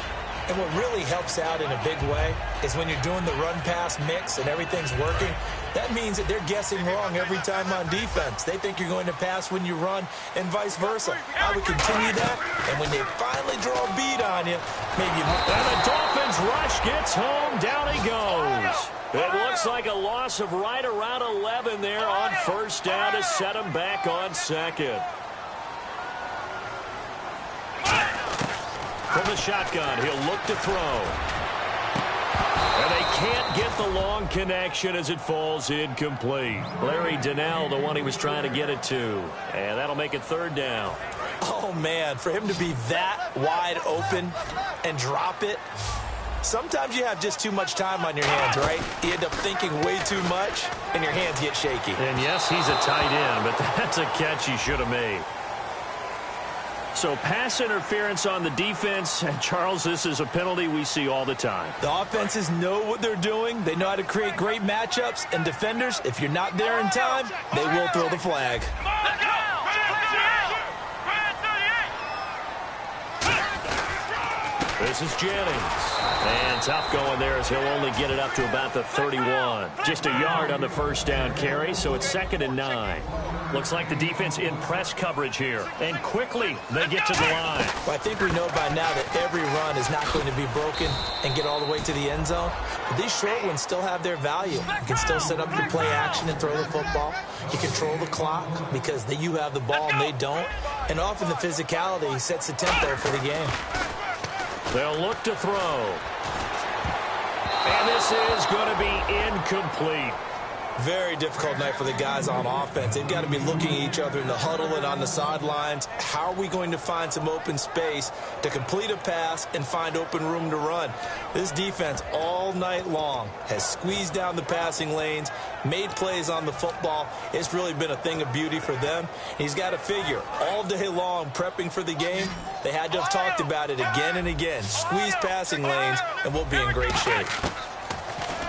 Speaker 1: And what really helps out in a big way is when you're doing the run-pass mix and everything's working, that means that they're guessing wrong every time on defense. They think you're going to pass when you run and vice versa. I would continue that, and when they finally draw a bead on you, maybe...
Speaker 2: And the Dolphins rush gets home. Down he goes. It looks like a loss of right around 11 there on first down to set him back on second. From the shotgun, he'll look to throw. And they can't get the long connection as it falls incomplete. Larry Donnell, the one he was trying to get it to. And that'll make it third down.
Speaker 1: Oh, man, for him to be that wide open and drop it, sometimes you have just too much time on your hands, right? You end up thinking way too much, and your hands get shaky.
Speaker 2: And, yes, he's a tight end, but that's a catch he should have made. So pass interference on the defense. And Charles, this is a penalty we see all the time.
Speaker 1: The offenses know what they're doing. They know how to create great matchups. And defenders, if you're not there in time, they will throw the flag.
Speaker 2: This is Jennings. And tough going there as he'll only get it up to about the 31. Just a yard on the first down carry, so it's 2nd and 9. Looks like the defense in press coverage here. And quickly, they get to the line.
Speaker 1: Well, I think we know by now that every run is not going to be broken and get all the way to the end zone. But these short ones still have their value. You can still set up your play action and throw the football. You control the clock because you have the ball and they don't. And often the physicality sets the tempo for the game.
Speaker 2: They'll look to throw. And this is going to be incomplete.
Speaker 1: Very difficult night for the guys on offense. They've got to be looking at each other in the huddle and on the sidelines. How are we going to find some open space to complete a pass and find open room to run? This defense all night long has squeezed down the passing lanes, made plays on the football. It's really been a thing of beauty for them. He's got to figure all day long prepping for the game. They had to have talked about it again and again. Squeeze passing lanes, and we'll be in great shape.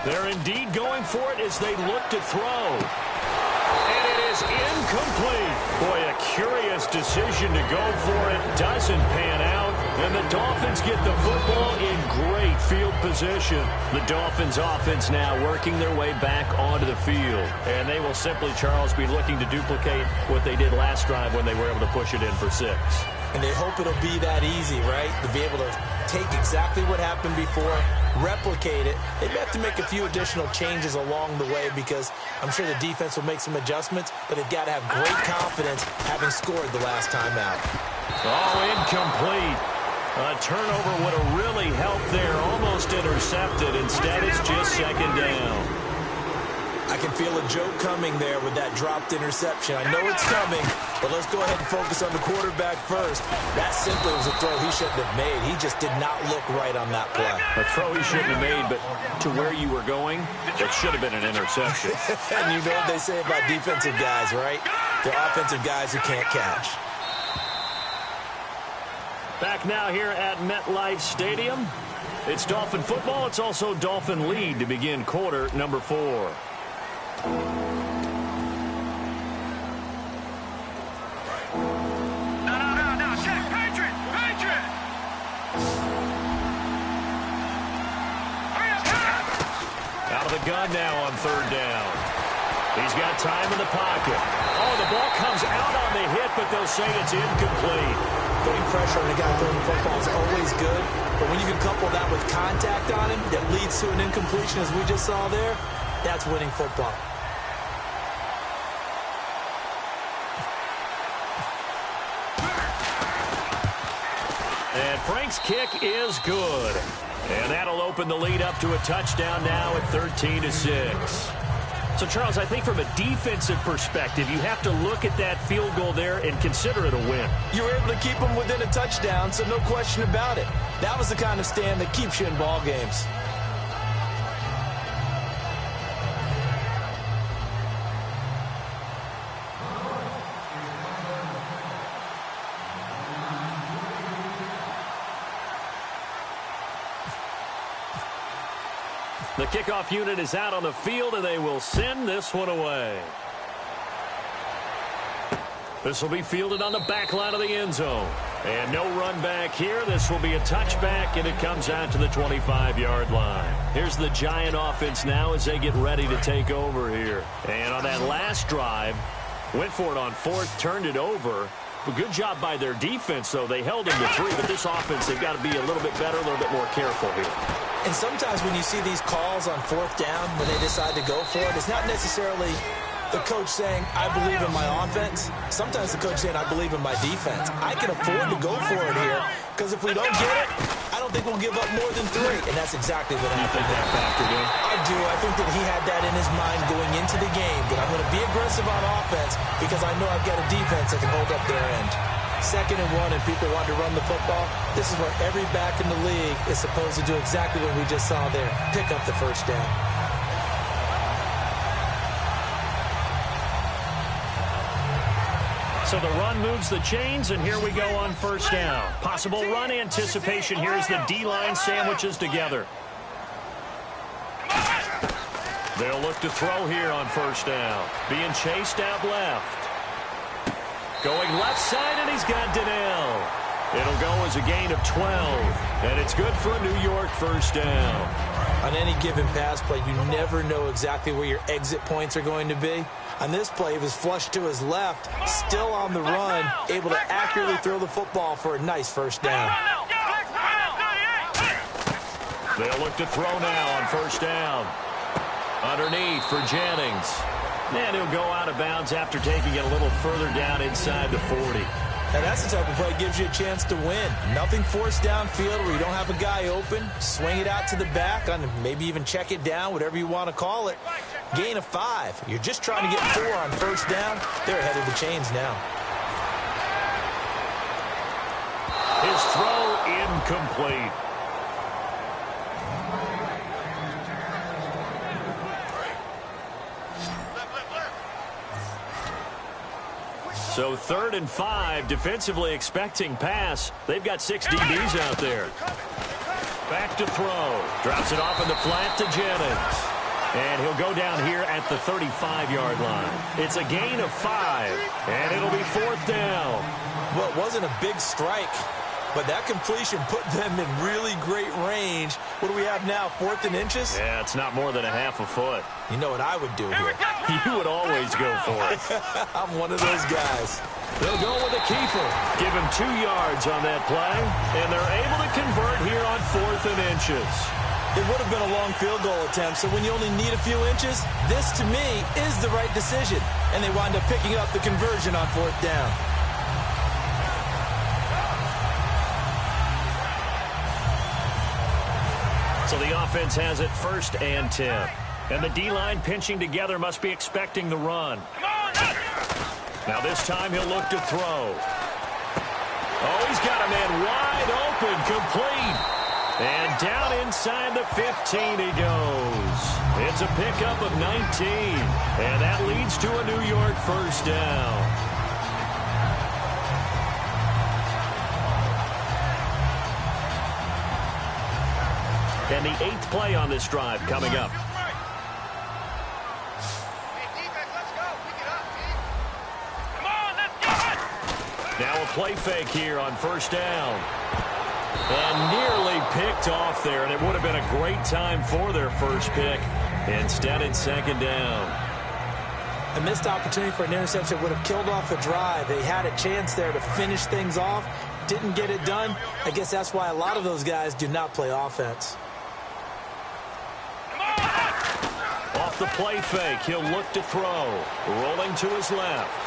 Speaker 2: They're indeed going for it as they look to throw. And it is incomplete. Boy, a curious decision to go for it. Doesn't pan out. And the Dolphins get the football in great field position. The Dolphins offense now working their way back onto the field. And they will simply, Charles, be looking to duplicate what they did last drive when they were able to push it in for 6.
Speaker 1: And they hope it'll be that easy, right? To be able to take exactly what happened before, replicate it. They may have to make a few additional changes along the way because I'm sure the defense will make some adjustments, but they've got to have great confidence having scored the last time out.
Speaker 2: Oh, incomplete. A turnover would have really helped there. Almost intercepted. Instead, it's just second down.
Speaker 1: I can feel a joke coming there with that dropped interception. I know it's coming, but let's go ahead and focus on the quarterback first. That simply was a throw he shouldn't have made. He just did not look right on that play.
Speaker 2: A throw he shouldn't have made, but to where you were going, it should have been an interception.
Speaker 1: And you know what they say about defensive guys, right? They're offensive guys who can't catch.
Speaker 2: Back now here at MetLife Stadium. It's Dolphin football. It's also Dolphin lead to begin quarter number 4.
Speaker 3: No, check, Patriot! Hurry up,
Speaker 2: Out of the gun now on third down. He's got time in the pocket. Oh, the ball comes out on the hit, but they'll say it's incomplete.
Speaker 1: Putting pressure on the guy throwing the football is always good, but when you can couple that with contact on him that leads to an incompletion, as we just saw there, that's winning football.
Speaker 2: And Frank's kick is good. And that'll open the lead up to a touchdown now at 13-6. So, Charles, I think from a defensive perspective, you have to look at that field goal there and consider it a win.
Speaker 1: You were able to keep them within a touchdown, so no question about it. That was the kind of stand that keeps you in ball games.
Speaker 2: The kickoff unit is out on the field, and they will send this one away. This will be fielded on the back line of the end zone. And no run back here. This will be a touchback, and it comes out to the 25-yard line. Here's the Giant offense now as they get ready to take over here. And on that last drive, went for it on fourth, turned it over. Well, good job by their defense, though. They held them to 3, but this offense, they've got to be a little bit better, a little bit more careful here.
Speaker 1: And sometimes when you see these calls on fourth down, when they decide to go for it, it's not necessarily the coach saying, I believe in my offense. Sometimes the coach saying, I believe in my defense. I can afford to go for it here, because if we don't get it, I don't think we'll give up more than 3. And that's exactly what happened there. I do. I think that he had that in his mind going into the game, that I'm going to be aggressive on offense because I know I've got a defense that can hold up their end. 2nd and 1 and people want to run the football. This is where every back in the league is supposed to do exactly what we just saw there. Pick up the first down.
Speaker 2: So the run moves the chains, and here we go on first down. Possible run anticipation here as the D-line sandwiches together. They'll look to throw here on first down. Being chased out left. Going left side, and he's got Donnell. It'll go as a gain of 12, and it's good for a New York first down.
Speaker 1: On any given pass play, you never know exactly where your exit points are going to be. On this play, he was flushed to his left, still on the run, able to accurately throw the football for a nice first down.
Speaker 2: They'll look to throw now on first down. Underneath for Jennings. And he'll go out of bounds after taking it a little further down inside the 40.
Speaker 1: And that's the type of play that gives you a chance to win. Nothing forced downfield where you don't have a guy open. Swing it out to the back, maybe even check it down, whatever you want to call it. Gain of 5. You're just trying to get 4 on first down. They're ahead of the chains now.
Speaker 2: His throw incomplete. So 3rd and 5, defensively expecting pass. They've got 6 DBs out there. Back to throw. Drops it off in the flat to Jennings. And he'll go down here at the 35-yard line. It's a gain of 5, and it'll be 4th down.
Speaker 1: Well, it wasn't a big strike, but that completion put them in really great range. What do we have now, 4th and inches?
Speaker 2: Yeah, it's not more than a half a foot.
Speaker 1: You know what I would do here?
Speaker 2: You would always go for it.
Speaker 1: I'm one of those guys.
Speaker 2: They'll go with a keeper. Give him 2 yards on that play, and they're able to convert here on 4th and inches.
Speaker 1: It would have been a long field goal attempt, so when you only need a few inches, this, to me, is the right decision. And they wind up picking up the conversion on 4th down.
Speaker 2: So the offense has it 1st and 10. And the D-line pinching together must be expecting the run. Now this time he'll look to throw. Oh, he's got a man wide open, complete. And down inside the 15 he goes. It's a pickup of 19. And that leads to a New York 1st down. And the 8th play on this drive coming up. Now a play fake here on 1st down. And nearly picked off there, and it would have been a great time for their first pick. Instead, it's 2nd down.
Speaker 1: A missed opportunity for an interception would have killed off the drive. They had a chance there to finish things off. Didn't get it done. I guess that's why a lot of those guys do not play offense.
Speaker 2: Off the play fake, he'll look to throw. Rolling to his left.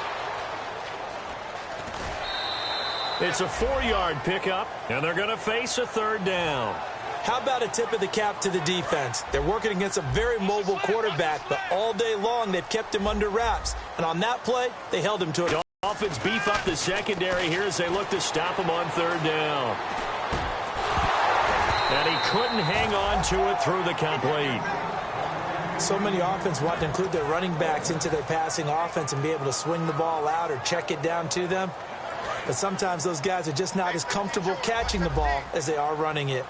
Speaker 2: It's a 4-yard pickup, and they're going to face a 3rd down.
Speaker 1: How about a tip of the cap to the defense? They're working against a very mobile quarterback, but all day long they've kept him under wraps. And on that play, they held him to it.
Speaker 2: Dolphins beef up the secondary here as they look to stop him on 3rd down. And he couldn't hang on to it through the complete.
Speaker 1: So many offense want to include their running backs into their passing offense and be able to swing the ball out or check it down to them. But sometimes those guys are just not as comfortable catching the ball as they are running it.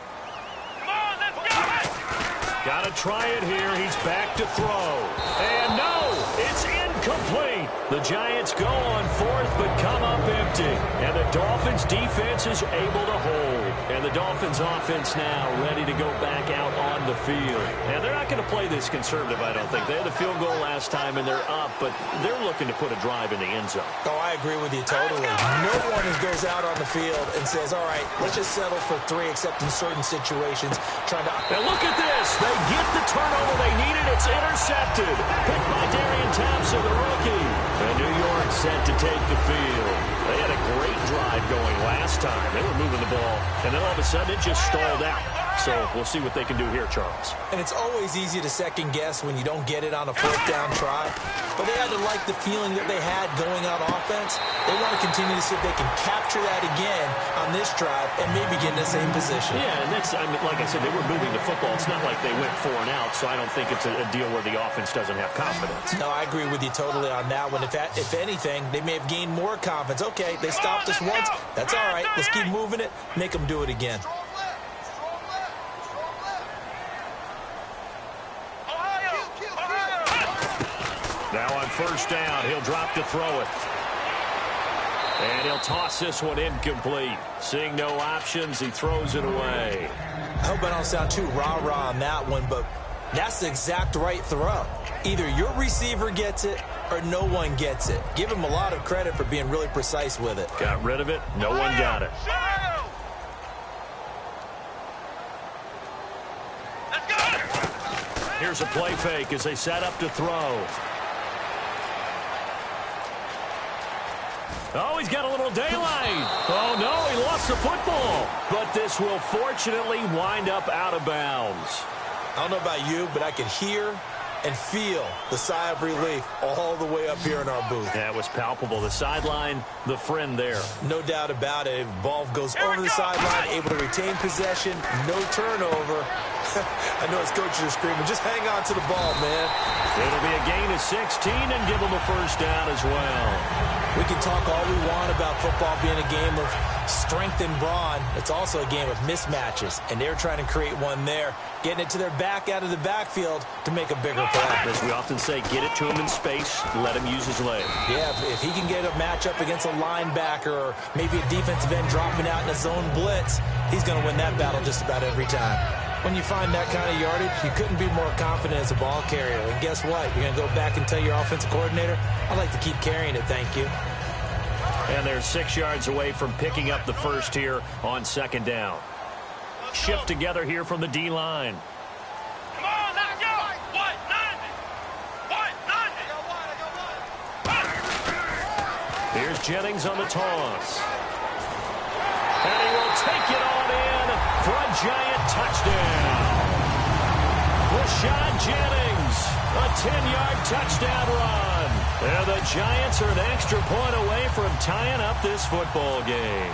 Speaker 2: Got to try it here. He's back to throw. And no, it's incomplete. The Giants go on 4th but come up empty. And the Dolphins defense is able to hold. And the Dolphins offense now ready to go back out on the field. And they're not going to play this conservative, I don't think. They had the field goal last time and they're up, but they're looking to put a drive in the end zone.
Speaker 1: Oh, I agree with you totally. No one goes out on the field and says, all right, let's just settle for 3 except in certain situations.
Speaker 2: And look at this. They get the turnover they needed. It's intercepted. Picked by Darian Thompson, the rookie. And New York set to take the field. They had a great drive going last time. They were moving the ball, and then all of a sudden it just stalled out. So we'll see what they can do here, Charles.
Speaker 1: And it's always easy to second guess when you don't get it on a 4th down try. But they had to like the feeling that they had going out offense. They want to continue to see if they can capture that again on this drive and maybe get in the same position.
Speaker 2: Yeah, and that's, I mean, like I said, they were moving the football. It's not like they went 4 and out, so I don't think it's a deal where the offense doesn't have confidence.
Speaker 1: No, I agree with you totally on that one. If anything, they may have gained more confidence. Okay, they stopped us once. That's all right. Let's keep moving it. Make them do it again.
Speaker 2: Now on 1st down, he'll drop to throw it. And he'll toss this one incomplete. Seeing no options, he throws it away.
Speaker 1: I hope I don't sound too rah-rah on that one, but that's the exact right throw. Either your receiver gets it or no one gets it. Give him a lot of credit for being really precise with it.
Speaker 2: Got rid of it. No one got it. Here's a play fake as they set up to throw. Oh, he's got a little daylight. Oh, no, he lost the football. But this will fortunately wind up out of bounds.
Speaker 1: I don't know about you, but I could hear and feel the sigh of relief all the way up here in our booth.
Speaker 2: That was palpable. The sideline, the friend there.
Speaker 1: No doubt about it. Ball goes over the sideline, able to retain possession, no turnover. I know his coaches are screaming, just hang on to the ball, man.
Speaker 2: It'll be a gain of 16 and give them a 1st down as well.
Speaker 1: We can talk all we want about football being a game of strength and brawn. It's also a game of mismatches, and they're trying to create one there, getting it to their back out of the backfield to make a bigger play.
Speaker 2: As we often say, get it to him in space, let him use his leg.
Speaker 1: Yeah, if he can get a matchup against a linebacker or maybe a defensive end dropping out in a zone blitz, he's going to win that battle just about every time. When you find that kind of yardage, you couldn't be more confident as a ball carrier. And guess what? You're going to go back and tell your offensive coordinator, I'd like to keep carrying it, thank you.
Speaker 2: And they're 6 yards away from picking up the first here on second down. Shift together here from the D-line.
Speaker 3: Come on, let's go. What? 90.
Speaker 2: Here's Jennings on the toss. And he will take it on in for a giant touchdown. Rashad Jennings, a 10-yard touchdown run. And the Giants are an extra point away from tying up this football game.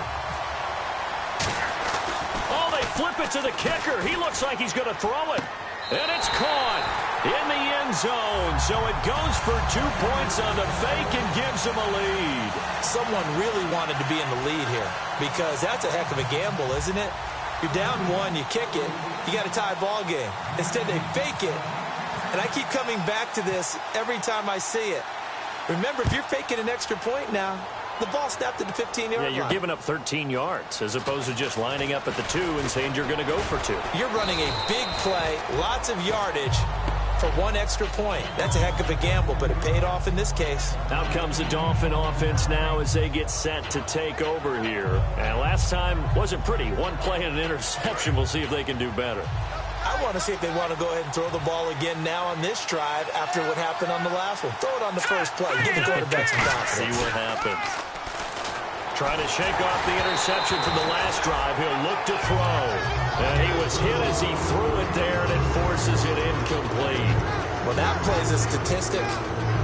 Speaker 2: Oh, they flip it to the kicker. He looks like he's going to throw it. And it's caught in the end zone. So it goes for 2 points on the fake and gives them a lead.
Speaker 1: Someone really wanted to be in the lead here because that's a heck of a gamble, isn't it? You're down 1, you kick it, you got a tie ball game. Instead, they fake it. And I keep coming back to this every time I see it. Remember, if you're faking an extra point now, the ball snapped at the 15-yard line.
Speaker 2: Yeah, you're giving up 13 yards as opposed to just lining up at the 2 and saying you're going to go for 2.
Speaker 1: You're running a big play, lots of yardage for 1 extra point. That's a heck of a gamble, but it paid off in this case.
Speaker 2: Out comes the Dolphin offense now as they get set to take over here. And last time wasn't pretty. 1 play and an interception. We'll see if they can do better.
Speaker 1: I want to see if they want to go ahead and throw the ball again now on this drive after what happened on the last one. Throw it on the first play. Give the quarterback some confidence.
Speaker 2: See what happens. Trying to shake off the interception from the last drive. He'll look to throw. And he was hit as he threw it there, and it forces it incomplete.
Speaker 1: Well, that plays a statistic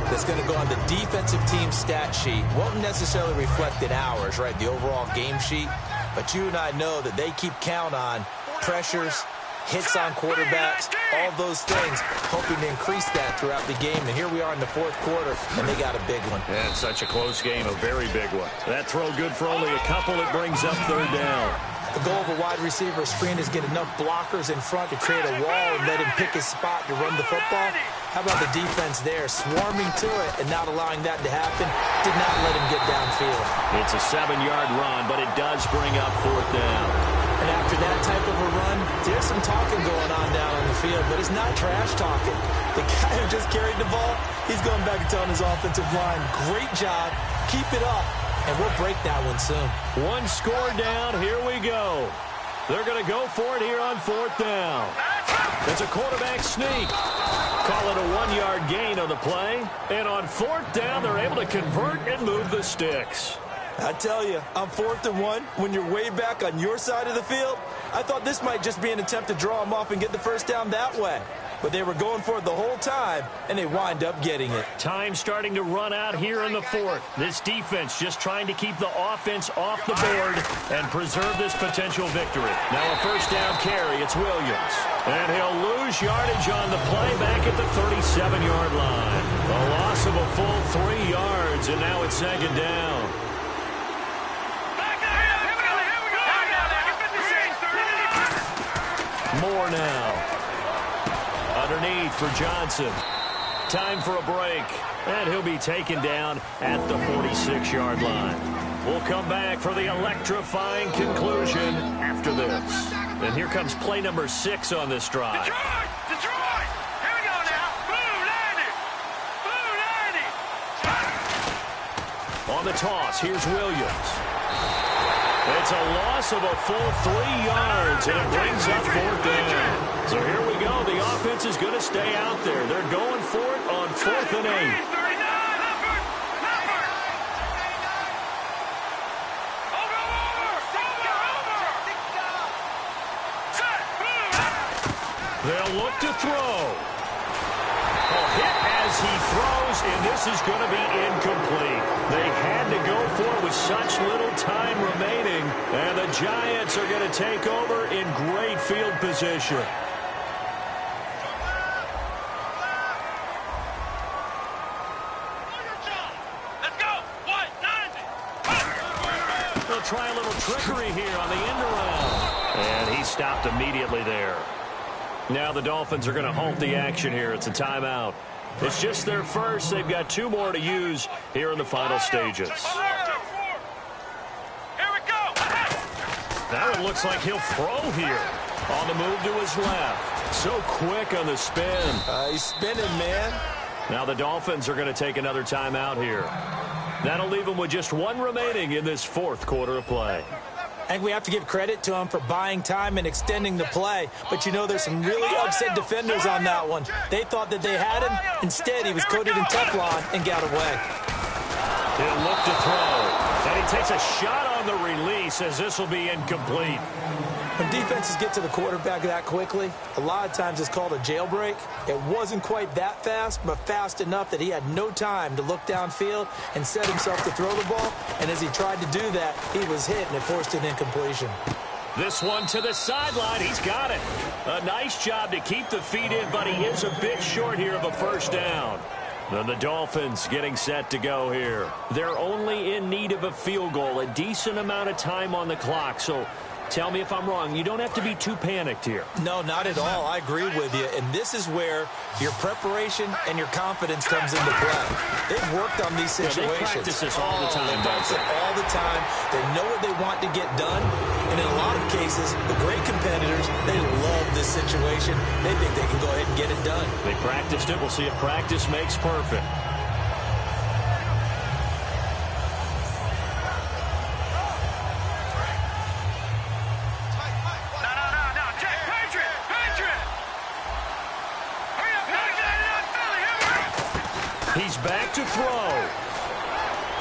Speaker 1: that's going to go on the defensive team stat sheet. Won't necessarily reflect in ours, right, the overall game sheet. But you and I know that they keep count on pressures, hits on quarterbacks, all those things, hoping to increase that throughout the game. And here we are in the 4th quarter, and they got a big one.
Speaker 2: And it's such a close game, a very big one. That throw good for only a couple. It brings up 3rd down.
Speaker 1: The goal of a wide receiver screen is get enough blockers in front to create a wall and let him pick his spot to run the football. How about the defense there, swarming to it and not allowing that to happen? Did not let him get downfield.
Speaker 2: It's a 7-yard run, but it does bring up 4th down.
Speaker 1: And after that type of a run, there's some talking going on down on the field, but it's not trash talking. The guy who just carried the ball, he's going back and telling his offensive line, great job, keep it up, and we'll break that one soon.
Speaker 2: 1 score down, here we go. They're going to go for it here on 4th down. It's a quarterback sneak. Call it a 1-yard gain on the play. And on 4th down, they're able to convert and move the sticks.
Speaker 1: I tell you, on 4th and 1, when you're way back on your side of the field, I thought this might just be an attempt to draw them off and get the first down that way. But they were going for it the whole time, and they wind up getting it.
Speaker 2: Time starting to run out here in the 4th. This defense just trying to keep the offense off the board and preserve this potential victory. Now a first down carry, it's Williams. And he'll lose yardage on the play back at the 37-yard line. A loss of a full 3 yards, and now it's 2nd down. More now. Underneath for Johnson. Time for a break. And he'll be taken down at the 46-yard line. We'll come back for the electrifying conclusion after this. And here comes play number 6 on this drive.
Speaker 3: Detroit! Detroit! Here we go now. Boom, 90.
Speaker 2: On the toss, here's Williams. It's a loss of a full 3 yards, and it brings up 4th down. So here we go. The offense is going to stay out there. They're going for it on 4th and 8. They'll look to throw. A hit as he throws, and this is going to be incomplete. They had to go for it with such little time remaining, and the Giants are going to take over in great field position. try a little trickery here on the end around. And he stopped immediately there. Now the Dolphins are going to halt the action here. It's a timeout. It's just their first. They've got 2 more to use here in the final stages.
Speaker 3: Here we go.
Speaker 2: That one looks like he'll throw here. On the move to his left. So quick on the spin.
Speaker 1: He's spinning, man.
Speaker 2: Now the Dolphins are going to take another timeout here. That'll leave them with just 1 remaining in this 4th quarter of play.
Speaker 1: I think we have to give credit to him for buying time and extending the play. But, you know, there's some really upset defenders on that one. They thought that they had him. Instead, he was coated in Teflon and got away.
Speaker 2: He'll look to throw. And he takes a shot on the release as this will be incomplete.
Speaker 1: When defenses get to the quarterback that quickly, a lot of times it's called a jailbreak. It wasn't quite that fast, but fast enough that he had no time to look downfield and set himself to throw the ball. And as he tried to do that, he was hit, and it forced an incompletion.
Speaker 2: This one to the sideline. He's got it. A nice job to keep the feet in, but he is a bit short here of a first down. Then the Dolphins getting set to go here. They're only in need of a field goal, a decent amount of time on the clock. So tell me if I'm wrong. You don't have to be too panicked here.
Speaker 1: No, not at all. I agree with you. And this is where your preparation and your confidence comes into play. They've worked on these situations.
Speaker 2: They practice this all the time.
Speaker 1: They practice it all the time. They know what they want to get done. And in a lot of cases, the great competitors, they love this situation. They think they can go ahead and get it done.
Speaker 2: They practiced it. We'll see if practice makes perfect. He's back to throw.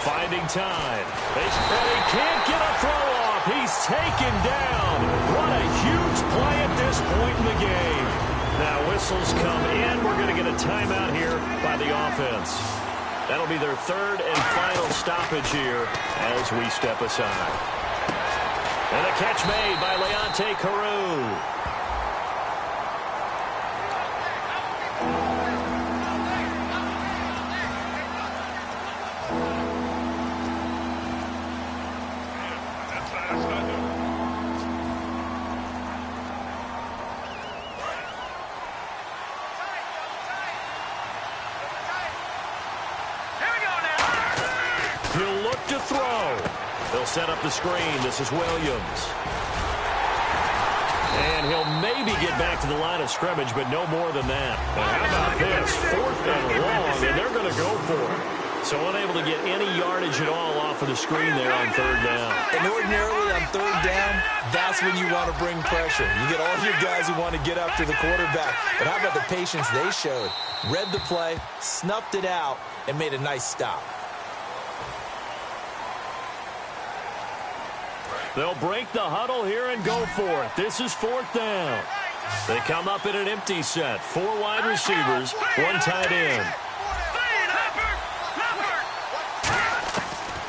Speaker 2: Finding time. And he can't get a throw off. He's taken down. What a huge play at this point in the game. Now whistles come in. We're going to get a timeout here by the offense. That'll be their 3rd and final stoppage here as we step aside. And a catch made by Leonte Carroo. He'll look to throw. They'll set up the screen. This is Williams. And he'll maybe get back to the line of scrimmage, but no more than that. And how about this? 4th and long, and they're going to go for it. So unable to get any yardage at all off of the screen there on 3rd down.
Speaker 1: And ordinarily on 3rd down, that's when you want to bring pressure. You get all your guys who want to get after the quarterback. But how about the patience they showed? Read the play, snuffed it out, and made a nice stop.
Speaker 2: They'll break the huddle here and go for it. This is 4th down. They come up in an empty set. 4 wide receivers, 1 tight end.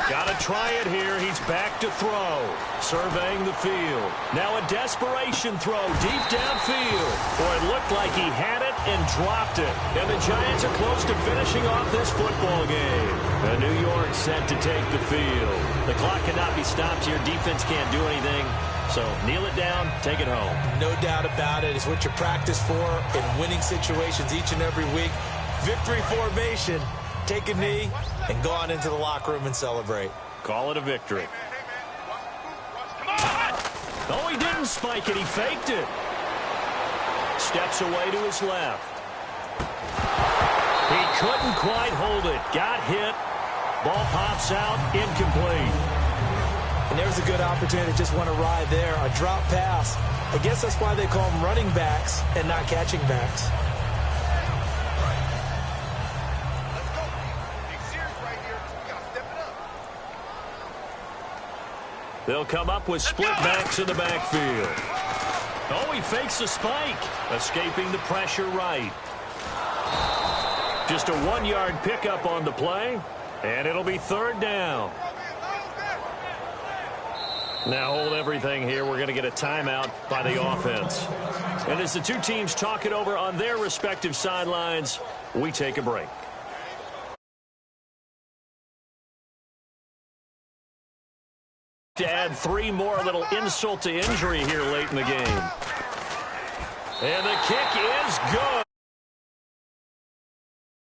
Speaker 2: Got to try it here. He's back to throw. Surveying the field. Now a desperation throw deep downfield. Boy, it looked like he had it and dropped it. And the Giants are close to finishing off this football game. And New York set to take the field. The clock cannot be stopped here. Defense can't do anything. So kneel it down, take it home.
Speaker 1: No doubt about it. It's what you practice for in winning situations each and every week. Victory formation. Take a knee and go on into the locker room and celebrate.
Speaker 2: Call it a victory. Oh, he didn't spike it. He faked it. Steps away to his left. He couldn't quite hold it. Got hit. Ball pops out. Incomplete.
Speaker 1: And there's a good opportunity to just want to ride there. A drop pass. I guess that's why they call them running backs and not catching backs.
Speaker 2: They'll come up with split backs in the backfield. Oh, he fakes a spike. Escaping the pressure right. Just a 1-yard pickup on the play. And it'll be 3rd down. Now hold everything here. We're going to get a timeout by the offense. And as the 2 teams talk it over on their respective sidelines, we take a break. To add 3 more, a little insult to injury here late in the game. And the kick is good.